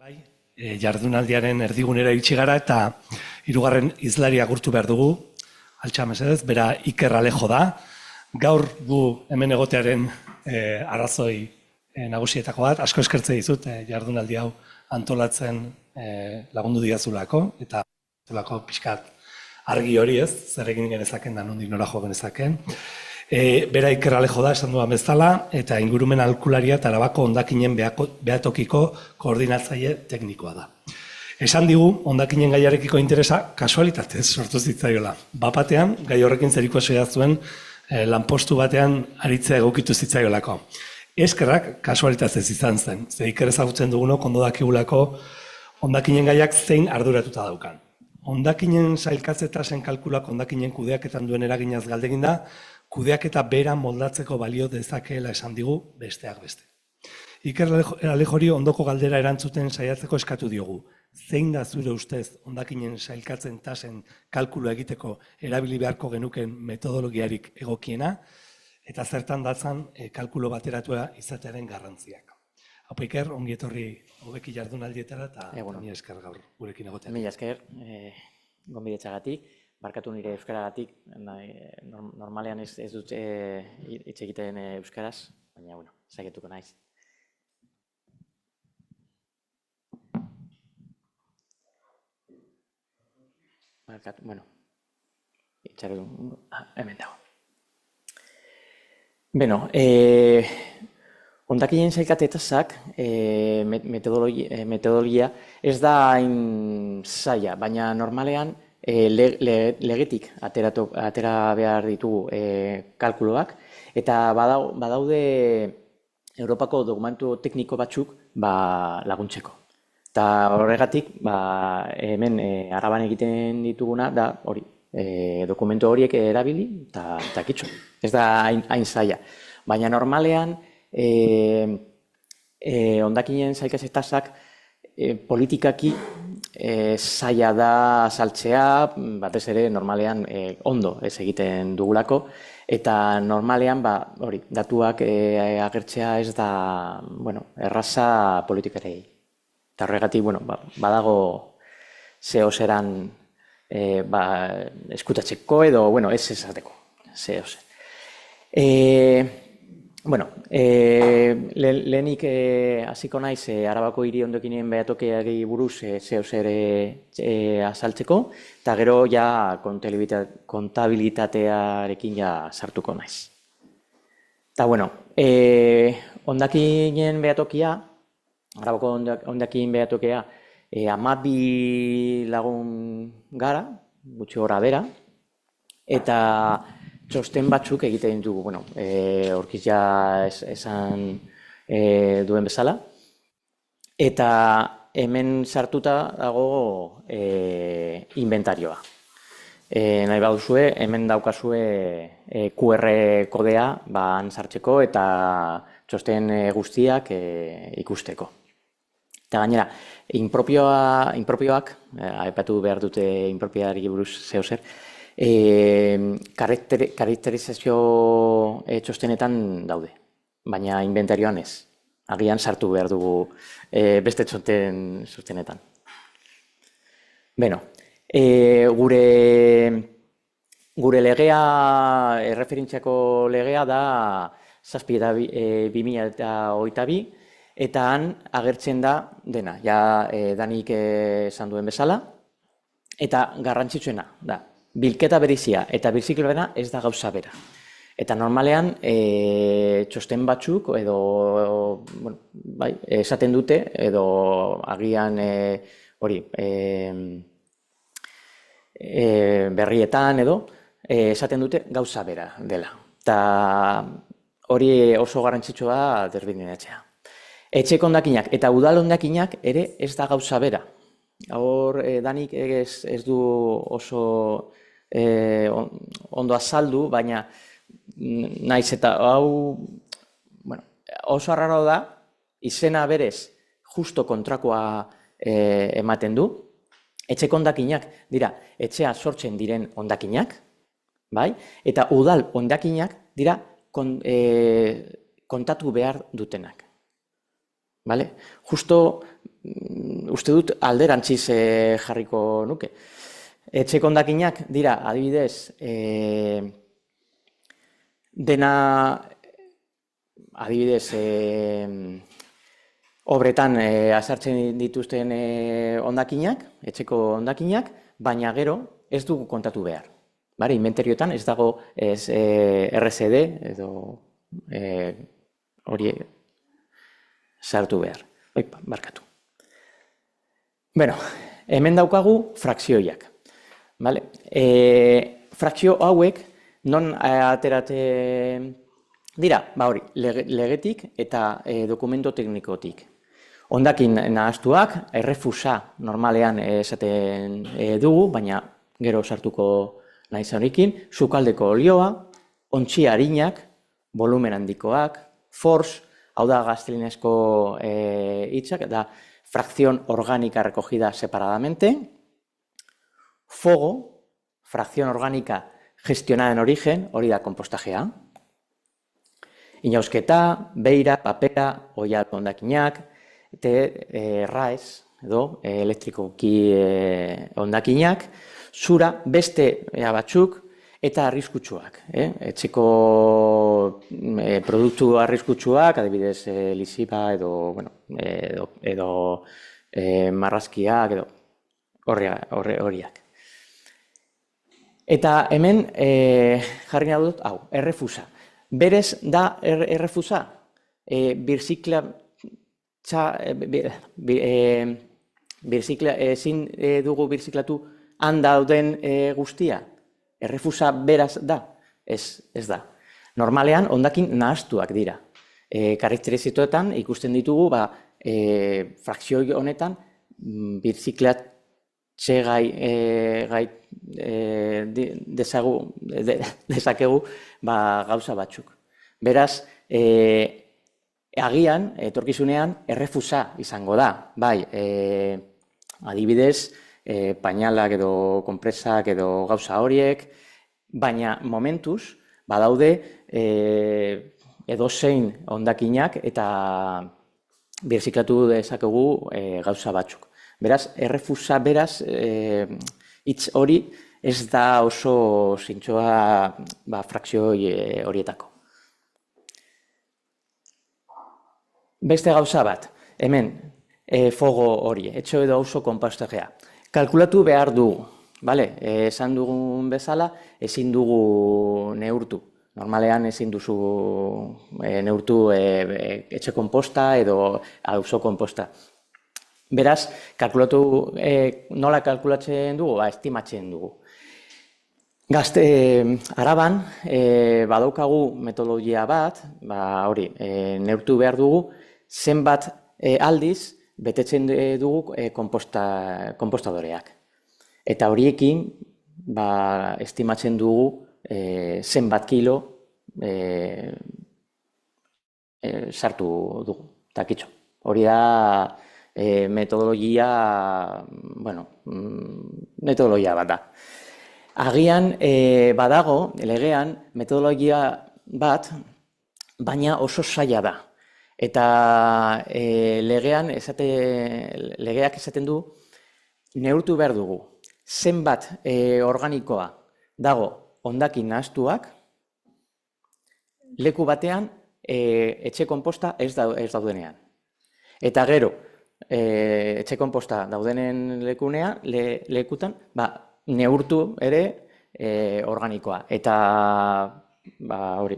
Bai, jardunaldiaren erdigunera iritsi gara eta hirugarren hizlari agurtu behar dugu. Altxa mesedez, bera Iker Alejo da. Gaur gu hemen egotearen arrazoi nagusietako bat. Asko eskertze dizut jardunaldi hau antolatzen lagundu diazulako eta pixkat argi hori ez, zer egin genezaken da nondik nora jo genezaken. Bera Iker Alejo da, esan duan bezala, eta ingurumen aholkularia eta Arabako hondakinen behatokiko koordinatzaile teknikoa da. Esan digu, hondakinen gaiarekiko interesa kasualitatez sortu zitzaiola. Bapatean, gai horrekin zerikusia zuen lanpostu batean aritzea egokitu zitzaiolako. Eskerrak kasualitatez izan zen, ze Iker ezagutzen dugunok ondo dakigulako hondakinen gaiak zein arduratuta daukan. Hondakinen sailkatze tasen kalkulak hondakinen kudeaketan duen eraginaz galdegin da, kudeaketa bera moldatzeko balio dezakeela esan digu besteak beste. Iker Alejori ondoko galdera erantzuten saiatzeko eskatu diogu. Zein da zure ustez hondakinen sailkatzen tasen kalkulua egiteko erabili beharko genuken metodologiarik egokiena, eta zertan datzan kalkulo bateratua izatearen garrantziak. Hau Iker, ongi etorri hobeki jardunaldietara eta ni esker gaur gurekin egotean. Mila esker, gonbidetxagatik. Barkatu nire euskaragatik, normalean ez dut hitz egiten euskaraz, baina, saietuko naiz. Barkatu, itxaron, hemen dago. Hondakinen sailkate tasak metodologia ez da hain zaila, baina normalean legetik atera behar ditugu kalkuloak, eta badaude Europako dokumentu tekniko batzuk laguntzeko. Eta horregatik, hemen Araban egiten dituguna da hori, dokumentu horiek erabili eta kitxo. Ez da hain zaila. Baina normalean, hondakinen sailkatze tasak politikaki zaila da saltzea, batez ere normalean ondo ez egiten dugulako, eta normalean datuak agertzea ez da erraza politikarei. Eta horregatik badago zeo zeran eskutatzeko edo ez esateko. Lehenik hasiko naiz Arabako hiri hondakinen behatokiari buruz zeo zer azaltzeko, eta gero ja kontabilitatearekin sartuko naiz. Eta hondakinen behatokia, Arabako hondakin behatokia, 12 lagun gara, gutxi gora bera, eta txosten batzuk egiten dugu, horkiz ja esan duen bezala. Eta hemen sartuta dago inventarioa. Nahi baduzue, hemen daukazue QR kodea han sartzeko eta txosten guztiak ikusteko. Eta gainera, inpropioak, aipatu behar dute inpropioari buruz zeo zer, karakterizazio txostenetan daude, baina inventarioan ez. Agian sartu behar dugu beste txostenetan. Gure legea, erreferentziako legea da 7/2022, eta han agertzen da dena, ja Danik esan duen bezala, eta garrantzitsuena da. Bilketa berizia eta birziklopena ez da gauza bera. Eta normalean, txosten batzuk edo esaten dute, edo agian berrietan edo, esaten dute gauza bera dela. Eta hori oso garrantzitsua desberdinatzea. Etxeko hondakinak eta udal hondakinak ere ez da gauza bera. Hor, Danik ez du oso ondo azaldu, baina naiz eta hau oso arraro da, izena berez justo kontrakoa ematen du. Etxeko hondakinak dira etxea sortzen diren hondakinak, eta udal hondakinak dira kontatu behar dutenak. Justo uste dut alderantziz jarriko nuke. Etxeko hondakinak dira, adibidez, dena, adibidez, obretan azartzen dituzten hondakinak, etxeko hondakinak, baina gero ez dugu kontatu behar. Inventarioetan ez dago RCD edo hori sartu behar. Barkatu. Hemen daukagu frakzioiak. Frakzio hauek non aterate dira, legetik eta dokumento teknikotik. Hondakin nahaztuak, errefusa normalean esaten dugu, baina gero sartuko nahi zaunikin, sukaldeko olioa, ontzi harinak, volumen handikoak, force, hau da gaztelinezko hitzak, da fracción orgánica recogida separadamente, fogo, fracción orgánica gestionada en origen, hori da konpostajea, inausketa, beira, papera, oial hondakinak, RAES, edo elektrikoki hondakinak, zura beste batzuk eta arriskutsuak. Etxeko produktu arriskutsuak, adibidez liziba edo marrazkiak edo horiak. Eta hemen jarri nahi dut, hau, errefusa. Berez da errefusa, ezin dugu birziklatu han dauden guztia. Errefusa beraz da? Ez da. Normalean, hondakin nahaztuak dira. Karakterizituetan ikusten ditugu, frakzio honetan, birziklatze gai dezakegu gauza batzuk. Beraz, agian, etorkizunean, errefusa izango da. Adibidez, pañalak edo konpresak edo gauza horiek, baina momentuz, badaude edozein hondakinak eta birziklatu dezakegu gauza batzuk. Beraz, errefusa beraz, hitz hori ez da oso zintzoa frakzio horietako. Beste gauza bat, hemen, fogo hori, etxo edo auzo konpostajea. Kalkulatu behar dugu, esan dugun bezala, ezin dugu neurtu. Normalean ezin duzu neurtu etxe konposta edo auzo konposta. Beraz, nola kalkulatzen dugu? Estimatzen dugu. Araban, badaukagu metodologia bat, neurtu behar dugu, zenbat aldiz betetzen dugu konpostadoreak. Eta horiekin, estimatzen dugu zenbat kilo sartu dugu. Takitxo. Hori da metodologia bat da. Agian badago, legean, metodologia bat, baina oso zaila da. Eta legeak esaten du, neurtu behar dugu, zenbat organikoa dago hondakin nahaztuak, leku batean etxe konposta ez daudenean. Eta gero, etxe konposta daudenen lekutan, neurtu ere organikoa. Eta hori.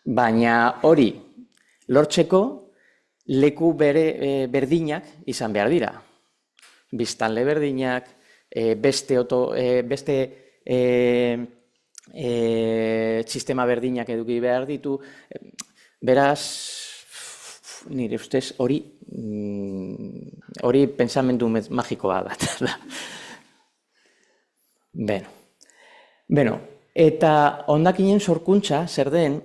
Baina hori lortzeko leku berdinak izan behar dira. Biztanle berdinak, beste sistema berdinak eduki behar ditu. Beraz, nire ustez hori pentsamendu magikoa bat da. Beno, eta hondakinen sorkuntza zer den,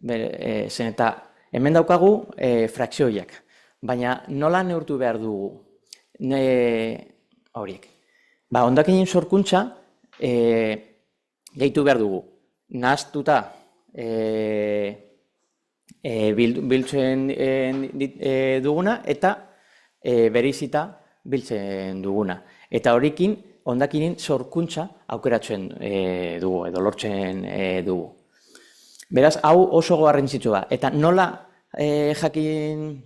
zen eta hemen daukagu frakzioiak, baina nola neurtu behar dugu horiek. Hondakinen sorkuntza gehitu behar dugu, nahaztuta biltzen duguna eta bereizita biltzen duguna. Eta horrekin, hondakinen sorkuntza aukeratzen dugu, edo lortzen dugu. Beraz, hau oso garrantzitsua. Eta nola jakin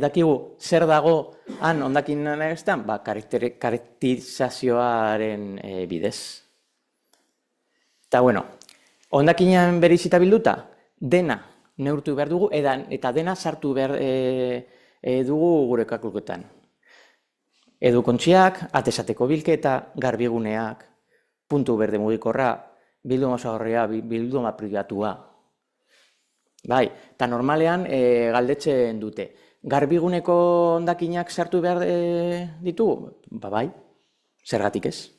dakigu zer dago han hondakinen egiztean? Karakterizazioaren bidez. Eta, bueno, hondakinen bereizita bilduta, dena neurtu behar dugu, eta dena sartu behar dugu gure kalkuluketan. Edukontziak, atesateko bilketa, garbiguneak, puntu berde mugikorra, bilduma osagarria, bilduma pribatua. Bai, eta normalean galdetzen dute. Garbiguneko hondakinak sartu behar ditugu? Bai, zergatik ez?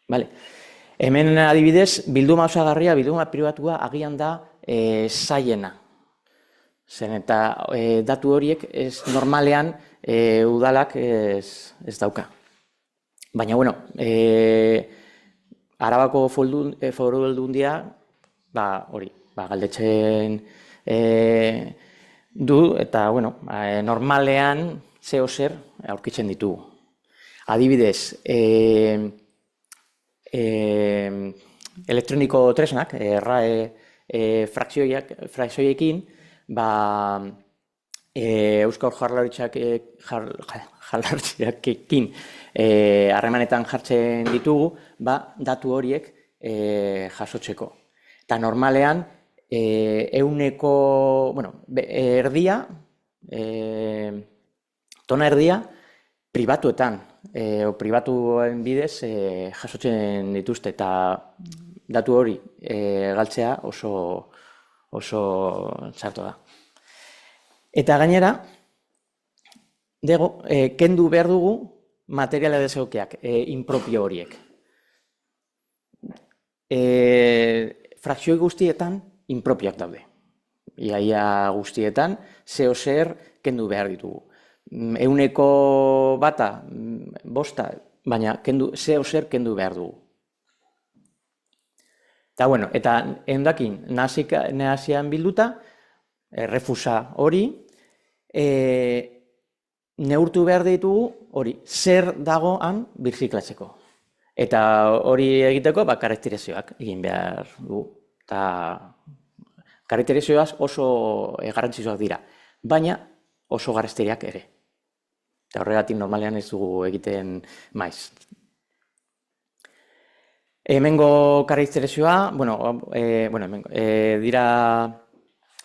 Vale. Hemen adibidez, bilduma osagarria, bilduma pribatua agian da zaiena. Zen eta datu horiek normalean udalak ez dauka. Baina, bueno, Arabako Foru Aldundia, hori, galdetzen du, eta, bueno, normalean zeo zer aurkitzen ditugu. Adibidez, elektroniko tresnak, frakzioekin, Euskal Jaurlaritzarekin harremanetan jartzen ditugu, datu horiek jasotzeko. Eta normalean, erdia, tona erdia, pribatuetan, pribatuen bidez jasotzen dituzte, eta datu hori galtzea oso txarto da. Eta gainera, kendu behar dugu materiala desegokiak, inpropio horiek. Frakzioi guztietan inpropioak daude. Iaia guztietan, zeo zer kendu behar ditugu. 100 bata, bosta, baina zeo zer kendu behar dugu. Eta, bueno, eta hendakin nahasian bilduta, refusa hori, neurtu behar ditugu, hori, zer dagoan birziklatzeko. Eta hori egiteko, karakterizazioak egin behar dugu. Eta karakterizazioak oso garrantzitsuak dira, baina oso garestiak ere. Eta horregatik normalean ez dugu egiten maiz. Hemengo karakterizazioa, dira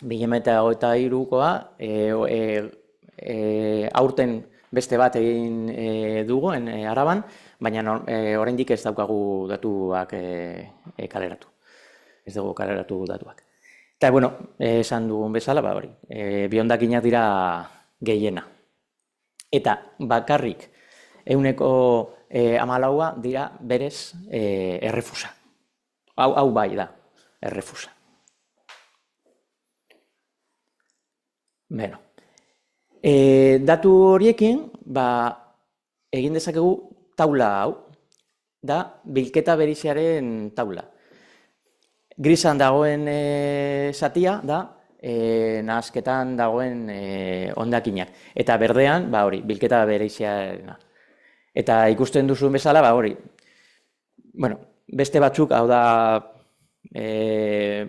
2023koa, aurten beste bat egin dugu Araban, baina oraindik ez daukagu datuak kaleratu. Ez dugu kaleratu datuak. Eta, esan dugun bezala, hori, bihondakinak dira gehiena. Eta bakarrik 14% dira berez errefusa. Hau bai da, errefusa. Datu horiekin, egin dezakegu taula hau, da bilketa bereiziaren taula. Grisan dagoen zatia da nahasketan dagoen hondakinak. Eta berdean, hori, bilketa bereiziarena. Eta ikusten duzuen bezala, hori, beste batzuk, hau da,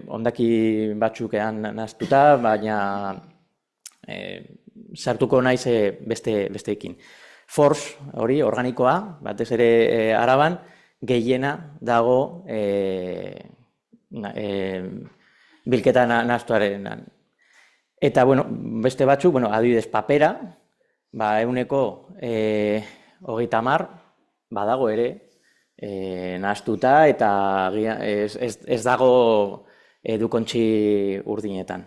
hondaki batzukean nahaztuta, baina sartuko naiz besteekin. Force, hori, organikoa, batez ere Araban, gehiena dago bilketa nahaztuarenan. Eta, beste batzuk, adibidez papera, 130 badago ere nahaztuta eta ez dago edukontzi urdinetan.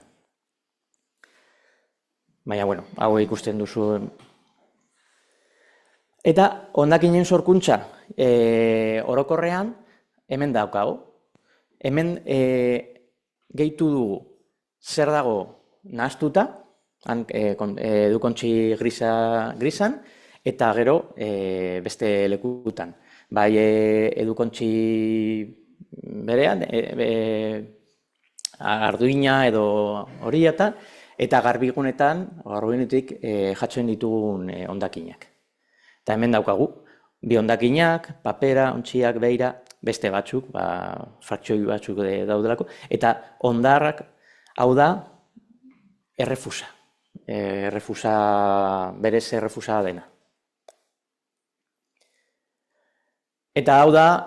Baina, hau ikusten duzu. Eta hondakinen sorkuntza orokorrean hemen daukago. Hemen gehitu dugu zer dago nahaztuta, edukontzi grisan, eta gero beste lekutan. Bai edukontzi berean, arduina edo hori eta eta garbigunetik jatzen ditugun hondakinak. Eta hemen daukagu, bi hondakinak, papera, ontziak, beira, beste batzuk, frakzioi batzuk daudelako, eta hondarrak, hau da, errefusa. Berez errefusa dena. Eta hau da,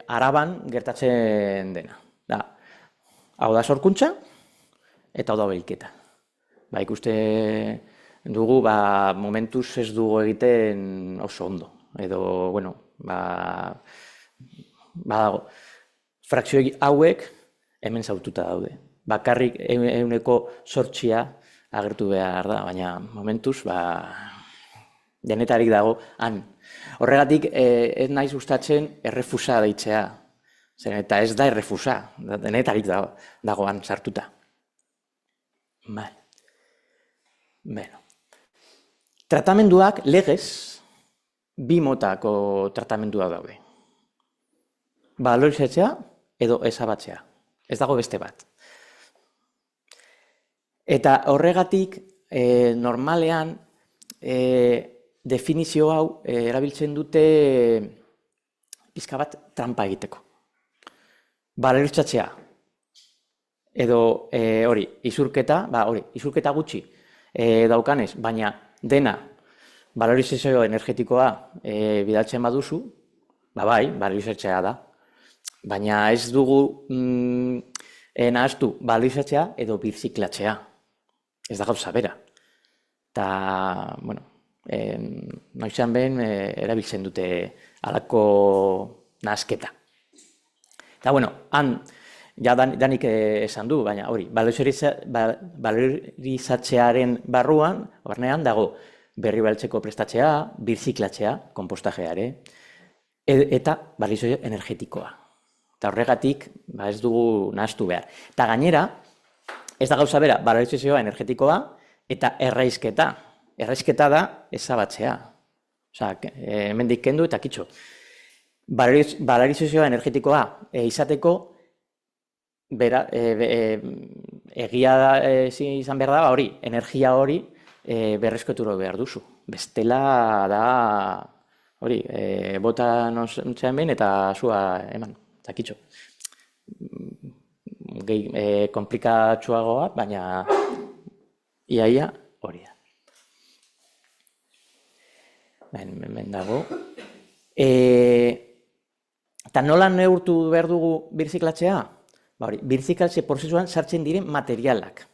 Araban gertatzen dena. Hau da sorkuntza, eta hau da bilketa. Ikuste dugu, momentuz ez dugu egiten oso ondo. Edo, bueno, badago. Frakzioi hauek hemen zaututa daude. Bakarrik 8% agertu behar da, baina momentuz, denetarik dago han. Horregatik, ez naiz gustatzen errefusa deitzea. Eta ez da errefusa, denetarik dagoan sartuta. Tratamenduak legez, bi motako tratamendua daude. Balorizatzea edo ezabatzea. Ez dago beste bat. Eta horregatik, normalean, definizio hau erabiltzen dute pixka bat trampa egiteko. Baloritzatzea, edo izurketa gutxi daukanez, baina dena balorizazio energetikoa bidaltzen baduzu, bai, baloritzatzea da. Baina ez dugu nahaztu balorizatzea edo birziklatzea. Ez da gauza bera. Eta, bueno, noizean behin erabiltzen dute halako nahasketa. Eta, bueno, han, ja danik esan du, baina hori, balorizatzearen barnean dago berri baltzeko prestatzea, birziklatzea, konpostajeare, eta balorizazio energetikoa. Eta horregatik, ez dugu nahaztu behar. Eta gainera, ez da gauza bera, balorizazioa energetikoa eta erraisketa. Erraisketa da ezabatzea. Hemendik kendu eta kitxo. Balorizazioa energetikoa izateko egia izan behar da, energia hori berreskoturo behar duzu. Bestela da, bota notzean behin eta zua eman, eta kitxo. Komplikatsuagoa, baina iaia hori da. Hemen dago. Eta nola neurtu behar dugu birziklatzea? Birziklatze prozesuan sartzen diren materialak.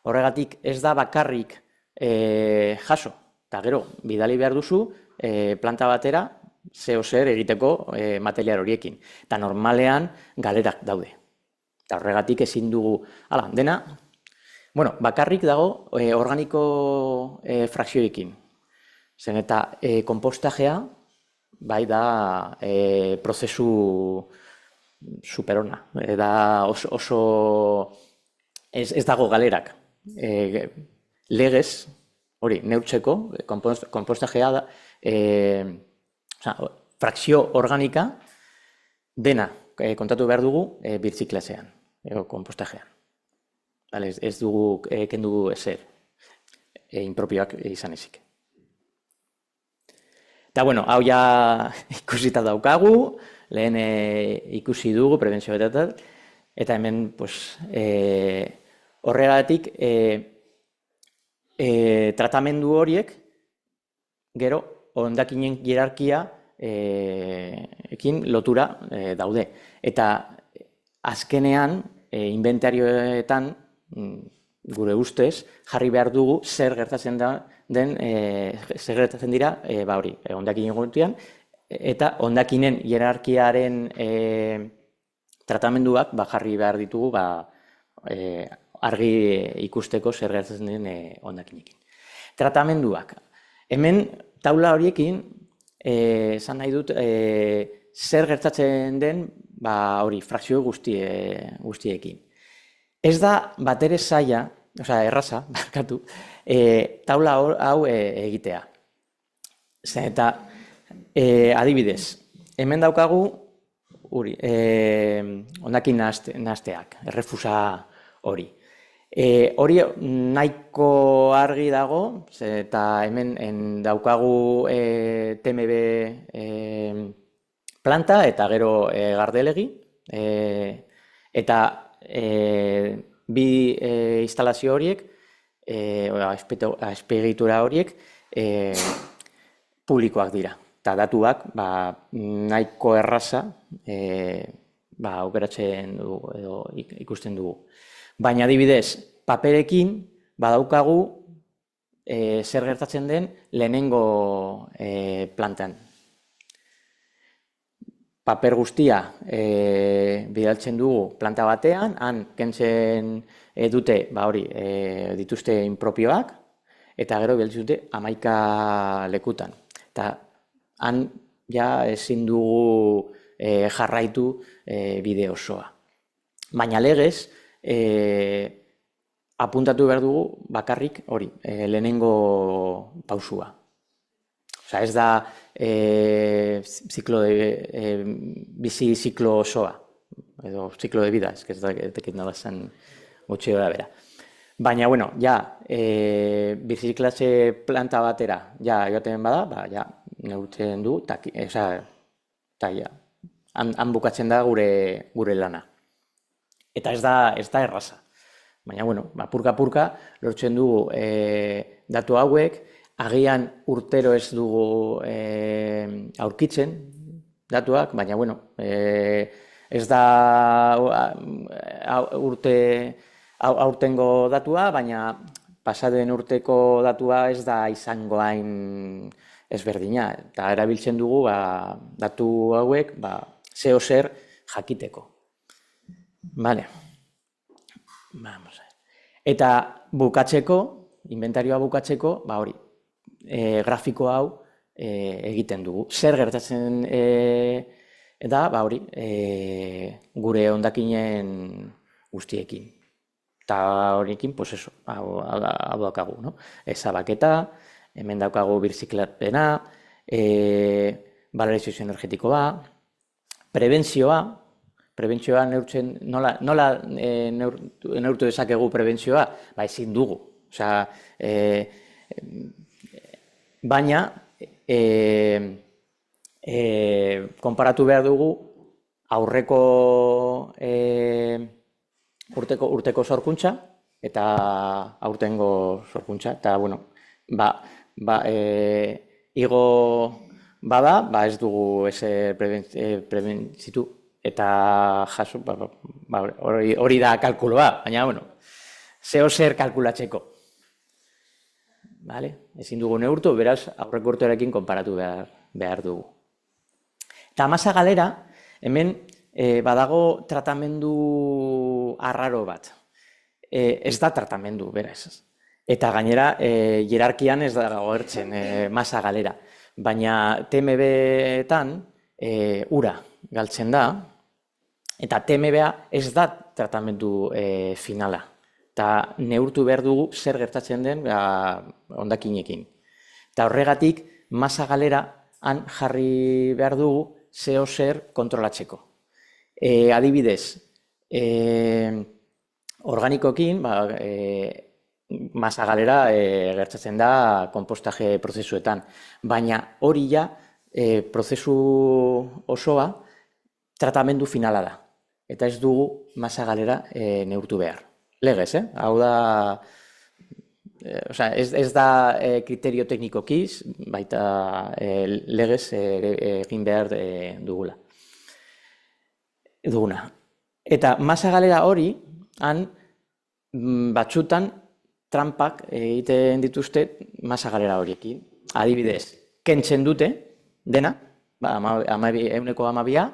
Horregatik ez da bakarrik jaso. Eta gero, bidali behar duzu planta batera zeo zer egiteko material horiekin. Eta normalean galerak daude. Eta horregatik ezin dugu, dena, bakarrik dago organiko frakzioekin. Zen eta konpostajea, bai da prozesu superona. Oso ez dago galerak. Legez, neurtzeko, konpostajea da, frakzio organika dena kontatu behar dugu birziklazean, konpostajean. Ez dugu kendu ezer, impropioak izan ezik. Eta, hau ja ikusita daukagu, lehen ikusi dugu, prebentzio eta hemen, horregatik, tratamendu horiek, gero, hondakinen hierarkia ekin lotura daude. Eta azkenean, inventarioetan, gure ustez, jarri behar dugu zer gertatzen dira, hondakinen gutian, eta hondakinen hierarkiaren tratamenduak jarri behar ditugu argi ikusteko zer gertatzen den hondakinekin. Tratamenduak. Hemen, taula horiekin, esan nahi dut, zer gertatzen den, frakzio guztiekin. Ez da batere zaila, erraza, barkatu, taula hau egitea. Eta, adibidez, hemen daukagu, hondakin nahazteak, errefusa hori. Hori nahiko argi dago, eta hemen daukagu TMB planta eta gero Gardelegi, eta bi instalazio horiek, azpiegitura horiek, publikoak dira. Eta datuak nahiko erraza aukeratzen dugu edo ikusten dugu. Baina adibidez, paperekin badaukagu zer gertatzen den lehenengo plantan. Paper guztia bidaltzen dugu planta batean, han kentzen dute dituzte inpropioak, eta gero bidaltzen dute 11 lekutan. Eta han ja ezin dugu jarraitu bide osoa. Baina legez, apuntatu behar dugu bakarrik hori, lehenengo pausua. Osa, ez da bizi ziklo osoa, edo ziklo de vida, ez da etekit nola zen gutxi gora bera. Baina, bueno, ja, birziklatze planta batera, ja, joaten bada, ja, neurtzen du, eta ja, han bukatzen da gure lana. Eta ez da erraza. Baina, bueno, purka-purka lortzen dugu datu hauek, agian urtero ez dugu aurkitzen datuak, baina, bueno, ez da aurtengo datua, baina pasaden urteko datua ez da izango hain ezberdina. Eta erabiltzen dugu datu hauek zeo zer jakiteko. Vale. Vamos a ver. Eta bukatzeko, inventarioa bukatzeko, hori, grafiko hau egiten dugu. Zer gertatzen da, hori, gure hondakinen guztiekin. Eta horiekin, pues eso, hau daukagu, no? Ezabaketa, hemen daukagu birziklatpena, valorizazio energetikoa, prebentzioa nola neurtu dezakegu prebentzioa? Ezin dugu. Osea, baina, konparatu behar dugu aurreko urteko sorkuntza eta aurtengo sorkuntza. Eta, bueno, igo bada, ez dugu prebentzitu. Eta jaso, hori da kalkuloa, baina, bueno, zeo zer kalkulatzeko. Ezin dugu neurtu, beraz, aurreko urtearekin konparatu behar dugu. Eta masa galera, hemen badago tratamendu arraro bat. Ez da tratamendu, beraz. Eta gainera, hierarkian ez dago agertzen masa galera. Baina TMB-etan ura galtzen da, eta TMB-a ez da tratamendu finala. Eta neurtu behar dugu zer gertatzen den hondakinekin. Eta horregatik, masa galera han jarri behar dugu zeo zer kontrolatzeko. Adibidez, organikokin, masa galera gertatzen da konpostaje prozesuetan. Baina hori ja, prozesu osoa, tratamendu finala da. Eta ez dugu masa galera neurtu behar. Legez, hau da, ez da kriterio teknikokiz, baita legez egin behar duguna. Eta masa galera hori, han batzutan trampak egiten dituzte masa galera horiekin. Adibidez, kentzen dute dena, 12%,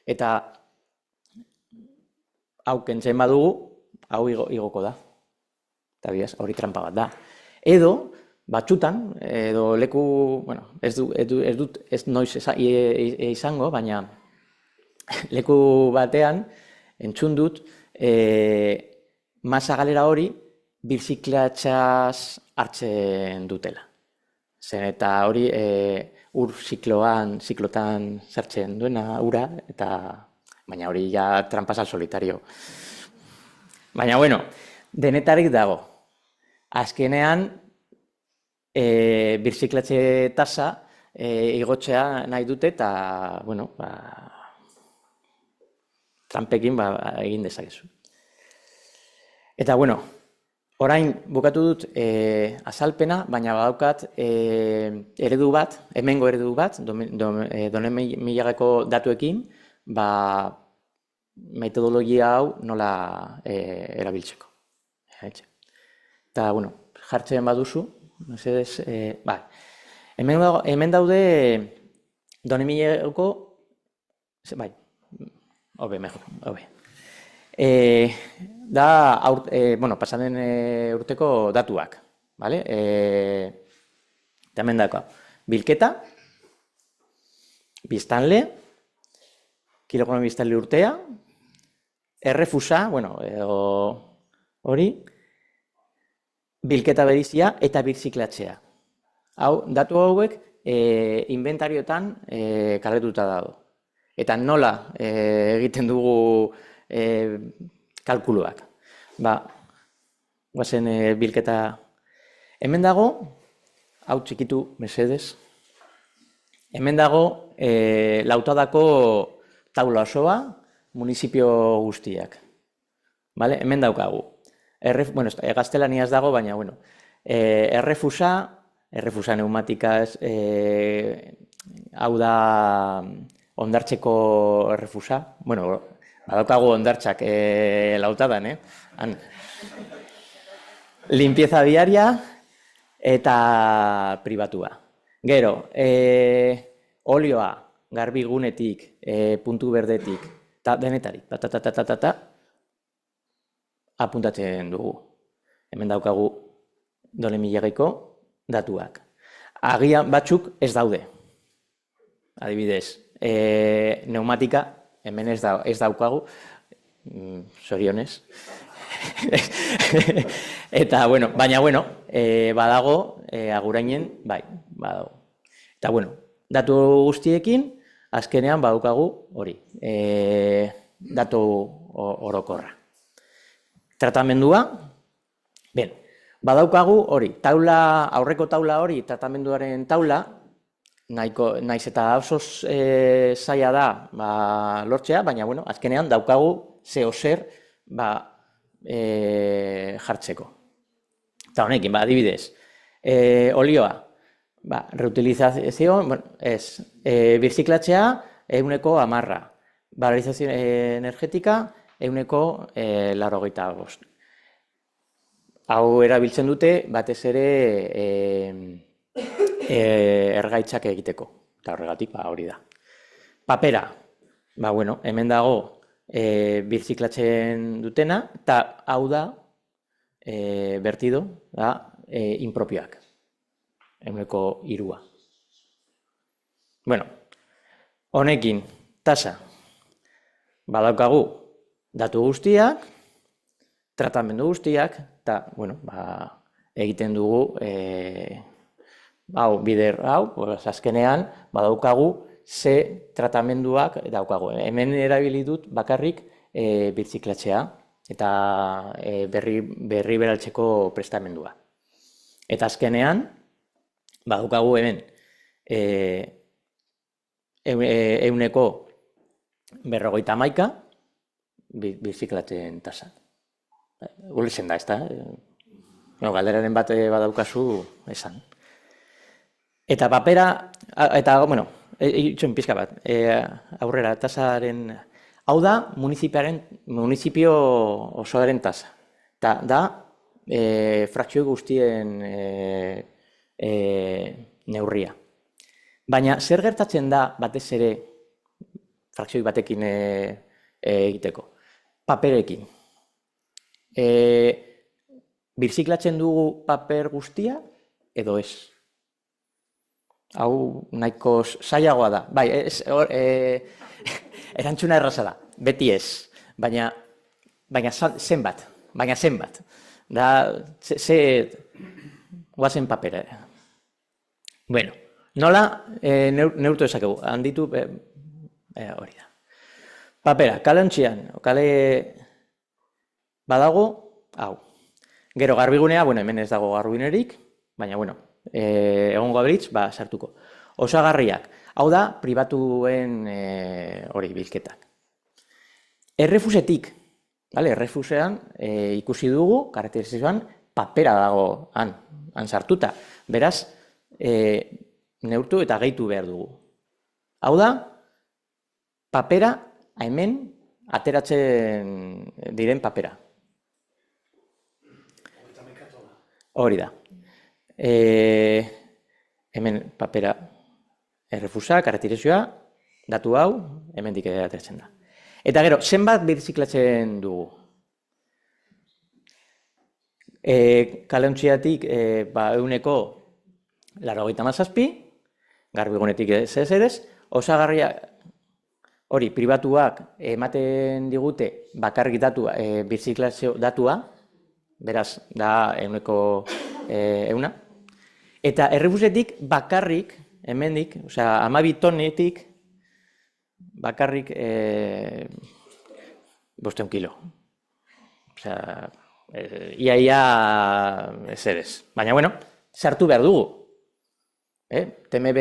eta hau kentzen badugu, hau igoko da. Eta bidez, hori trampa bat da. Edo, batzutan, edo leku, bueno, ez dut noiz izango, baina leku batean, entzun dut, masa galera hori birziklatxaz hartzen dutela. Zen eta hori ur ziklotan sartzen duena ura, eta baina hori ja trampas al solitario. Baina, bueno, denetarik dago. Azkenean, birziklatze tasa igotzea nahi dute eta, bueno, trampekin egin dezakezu. Eta, bueno, orain bukatu dut azalpena, baina badaukat eredu bat, hemengo eredu bat, Donemilagako datuekin, metodologia hau nola erabiltzeko. Eta, bueno, jartzen baduzu, mesedez, hemen daude Donemilagako, bai, hobe. Da, pasaden urteko datuak, bale? Eta hemen dako, bilketa, biztanle, kilogramo biztanle urtea, errefusa, hori, bilketa berizia eta birziklatzea. Hau, datu hauek inventarioetan karretuta dago. Eta nola egiten dugu kalkuluak. Guazen bilketa hemen dago, hau txikitu mesedez, hemen dago Lautadako taula osoa, municipio guztiak. Hemen daukagu. Gaztelaniaz dago, baina, errefusa pneumatikaz, hau da hondartzeko errefusa. Badaukagu hondartzak Lautadan, limpieza diaria eta pribatua. Gero, olioa, garbigunetik, puntu berdetik, eta denetarik, apuntatzen dugu. Hemen daukagu Donemilagako datuak. Agian batzuk ez daude. Adibidez, pneumatika, hemen ez daukagu, zorionez. Eta, baina, badago, agurainen, bai, badago. Eta, datu guztiekin, azkenean badaukagu hori, datu orokorra. Tratamendua, badaukagu hori, aurreko taula hori, tratamenduaren taula, naiz eta oso zaila da lortzea, baina azkenean daukagu zeo zer jartzeko. Eta honekin, adibidez, olioa, reutilizazio, birziklatzea 110%, valorizazio energetika 185%. Hau erabiltzen dute batez ere ergaitzak egiteko, eta horregatik hori da. Papera, hemen dago birziklatzen dutena, eta hau da bertido, impropioak, 1%. Honekin, tasa, badaukagu datu guztiak, tratamendu guztiak, eta, egiten dugu, bider hau, azkenean, badaukagu, ze tratamenduak daukagu. Hemen erabili dut bakarrik birziklatzea, eta berri beraltzeko prestamendua. Eta azkenean, badaukagu hemen, 151% birziklatzen tasa. Ulertzen da, ez da? Galderaren bat badaukazu esan. Eta papera, eta, itxoin pizka bat, aurrera, tasaren, hau da municipio osoaren tasa. Eta da, frakzio guztien neurria. Baina, zer gertatzen da batez ere frakzioi batekin egiteko? Paperekin. Birziklatzen dugu paper guztia edo ez? Hau nahiko zailagoa da. Bai, erantzuna erraza da, beti ez. Baina zenbat. Da, guazen papera. Nola neurtu ezakegu, handitu hori da. Papera, kale ontzian, kale badago, hau, Gero garbigunea, bueno, hemen ez dago garbigunerik, baina, bueno, egongo abritz, sartuko. Osagarriak, hau da, pribatuen hori bilketak. Errefusetik, errefusean ikusi dugu, karakterizazioan, papera dago han sartuta. Beraz, neurtu eta gehitu behar dugu. Hau da, papera, hemen, ateratzen diren papera. Hori da. Hemen papera errefusa, karakterizazioa, datu hau, hemendik ateratzen da. Eta gero, zenbat birziklatzen dugu? Kaleontziatik, 187, garbigunetik ez, osagarria hori, pribatuak ematen digute bakarrik datua, birziklazio datua, beraz, da 100, eta errefusetik bakarrik, hemendik, 12 tonetik, bakarrik 500 kilo. Ia ez. Baina, bueno, sartu behar dugu. TMB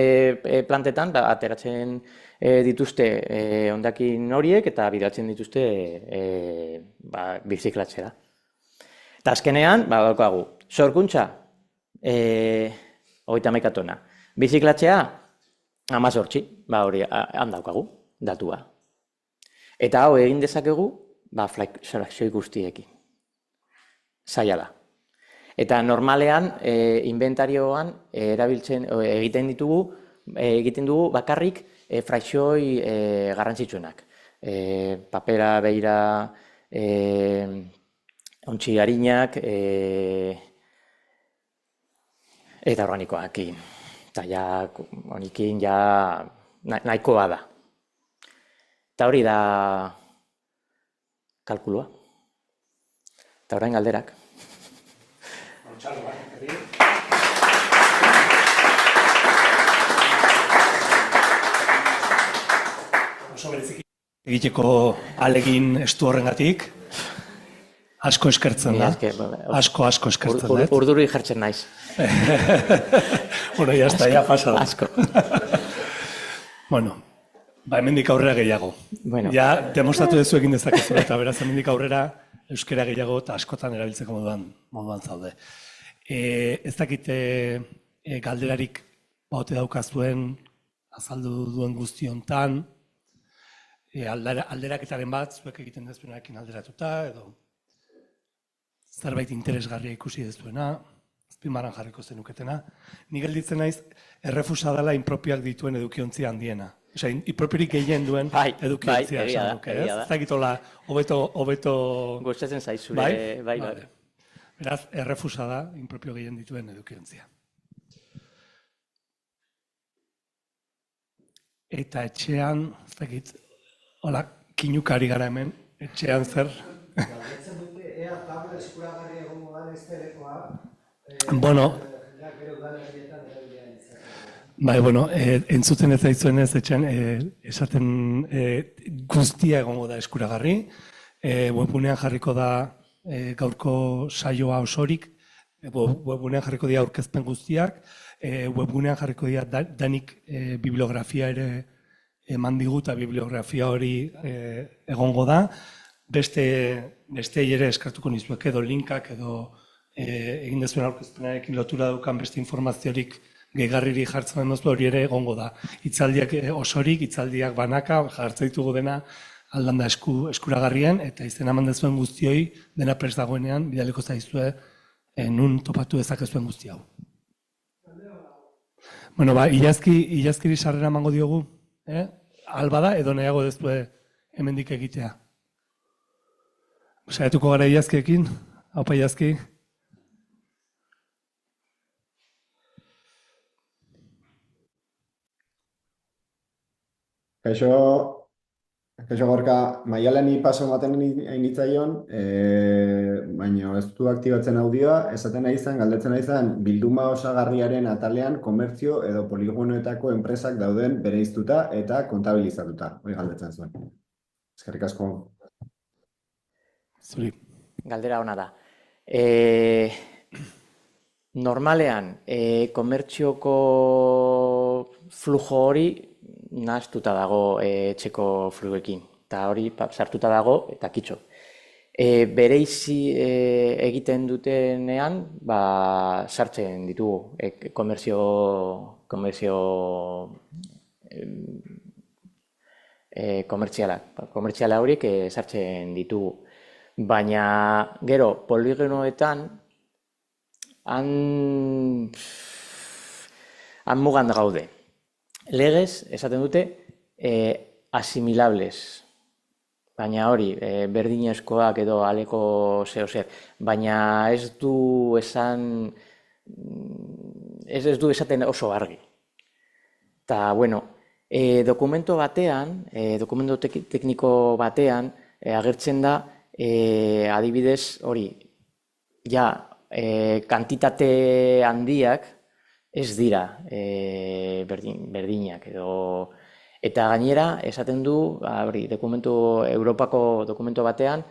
plantetan ateratzen dituzte hondakin horiek eta bidaltzen dituzte birziklatzera. Eta azkenean, daukagu, sorkuntza, 31 tona. Birziklatzea, 18, hori handaukagu, datua. Eta hau egin dezakegu, frakzio guztiekin. Zaila da. Eta normalean, inventarioan egiten dugu bakarrik frakzioi garrantzitsuenak. Papera, beira, ontsi harinak, eta organikoakin. Eta honikin nahikoa da. Eta hori da kalkulua. Eta orain galderak. Oso bereziki egiteko alegin estu horrengatik, asko eskertzen da. Asko eskertzen da. Urduri jartzen naiz. Bueno, ya está, ya pasa. Asko. Bueno, hemendik aurrera gehiago. Ja, demostratu dezu egin dezakezu, eta beraz, hemendik aurrera euskera gehiago eta askotan erabiltzeko moduan zaude. Ez dakite galderarik baute daukazuen, azaldu duen guztiontan, alderaketaren bat, zuek egiten dezuenarekin alderatuta, edo zerbait interesgarria ikusi dezuena, azpimarran jarriko zenuketena. Ni gelditzen naiz, errefusa dela inpropiak dituen edukiontzia handiena. Osea, inpropiorik gehien duen edukiontzia. Ez dakitola, hobeto... Gustatzen zaizure, bai. Beraz, errefusa da, inpropio gehien dituen edukiontzia. Eta etxean, ez dakit, hola, kinukari gara hemen, etxean zer? Galdetzen dute, ea tabla eskuragarri egongo da estelekoa, bueno, gero udalerrietan erabilea izateko. Bai, bueno, entzuten ez daizuenez etxean, esaten guztia egongo da eskuragarri, webgunean jarriko da gaurko saioa osorik, webgunean jarriko dira aurkezpen guztiak, webgunean jarriko dira danik bibliografia ere eman digu eta bibliografia hori egongo da. Beste ere eskartuko nizuek edo linkak edo egin dezuen aurkezpenarekin lotura daukan beste informaziorik gehigarririk jartzen den hori ere egongo da. Hitzaldiak osorik, hitzaldiak banaka, jartzen ditugu dena aldanda eskuragarrien, eta izena eman dezuen guztioi dena prest dagoenean, bidaliko zaizue nun topatu dezakezuen guzti hau. Bueno, ilazkiri sarrera emango diogu, alba da edo nahiago dezue hemendik egitea. Saiatuko gara ilazkiekin, haupa ilazki. Kaixo Gorka, Maialeni paso ematen hainitzaion, baina ez du aktibatzen audioa, esaten nahi zen, galdetzen nahi zen, bilduma osagarriaren atalean komertzio edo poligonoetako enpresak dauden bereiztuta eta kontabilizatuta, hori galdetzen zuen. Eskerrik asko. Zuri. Galdera ona da. Normalean, komertzioko flujo hori nahaztuta dago etxeko flugekin. Eta hori sartuta dago eta kitxo. Bereizi egiten dutenean, sartzen ditugu komertziala horiek sartzen ditugu. Baina, gero, poligonoetan, han mugan gaude. Legez, esaten dute, asimilables. Baina hori, berdinezkoak edo aleko zeo zer. Baina ez du esaten oso argi. Eta, bueno, dokumento tekniko batean, agertzen da, adibidez, hori, ja, kantitate handiak ez dira berdinak edo. Eta gainera, esaten du, Europako dokumento batean,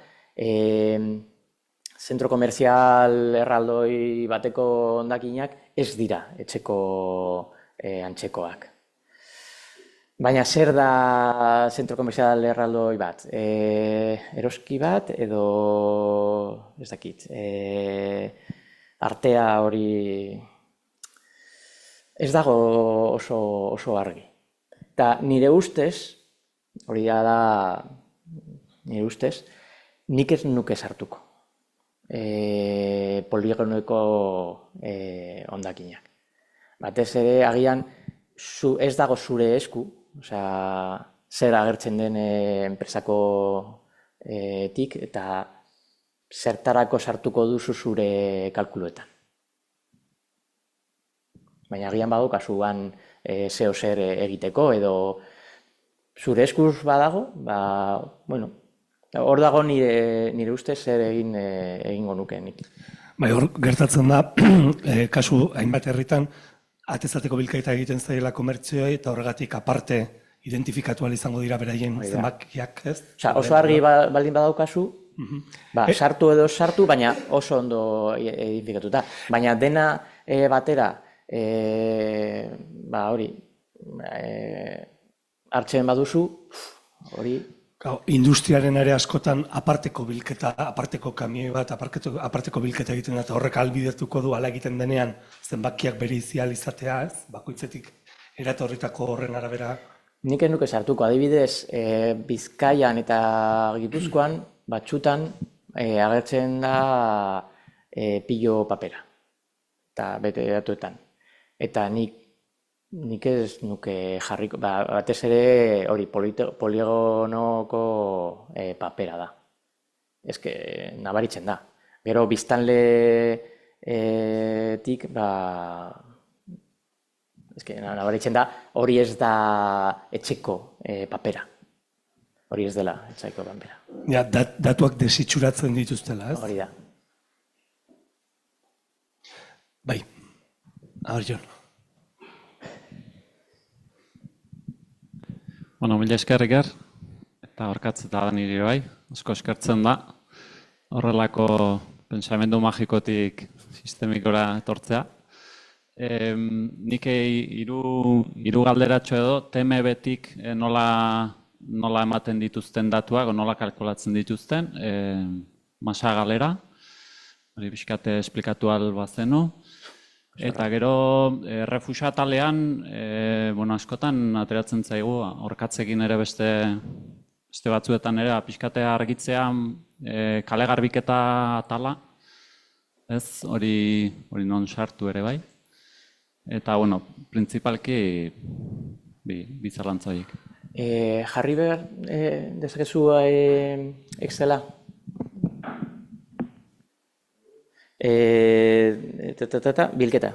zentro komerzial erraldoi bateko hondakinak ez dira etxeko antzekoak. Baina zer da zentro komerzial erraldoi bat? Eroski bat edo, ez dakit, artea hori ez dago oso argi. Eta nire ustez, nik ez nuke sartuko poligonoeko hondakinak. Batez ere, agian, ez dago zure esku, zer agertzen den enpresakotik eta zertarako sartuko duzu zure kalkuluetan. Baina agian badaukazuan zeo zer egiteko edo zure eskuz badago, hor dago nire ustez zer egingo nuke nik. Hor gertatzen da, kasu hainbat herritan, atezateko bilketa egiten zaiela komertzioei eta horregatik aparte identifikatu ahal izango dira beraien zenbakiak, ez? Oso argi baldin badaukazu, sartu edo sartu, baina oso ondo identifikatuta. Baina dena batera, hori, hartzen baduzu, hori... Industriaren ere askotan aparteko bilketa, aparteko kamioi bat, aparteko bilketa egiten da, eta horrek ahalbidetuko du ala egiten denean zenbakiak bereizial izatea, ez? Bakoitzetik eratorritako horren arabera. Nik ez nuke sartuko, adibidez, Bizkaian eta Gipuzkoan batzutan agertzen da pilo papera, eta bete datuetan. Eta nik ez nuke jarriko, batez ere hori poligonoko papera da. Ez que nabaritzen da. Gero biztanletik, ez que nabaritzen da, hori ez da etxeko papera. Hori ez dela etxeko papera. Ja, datuak desitxuratzen dituztela, ez? Hori da. Bai, ahor Jon. Mila esker, eta horkatz eta da niri bai, asko eskertzen da, horrelako pentsamendu magikotik sistemikora etortzea. Nik hiru galderatxo edo, TMB-tik nola ematen dituzten datuak, nola kalkulatzen dituzten, masa galera, hori pixkate esplikatu ahal bazenu. Eta gero, refusatalean, askotan ateratzen zaigu, horkatzekin ere beste batzuetan ere, pixkatea argitzean kale garbiketa atala, ez, hori non sartu ere bai. Eta, printzipalki, bi zalantza horiek. Jarri behar dezakezu Excela? Bilketa.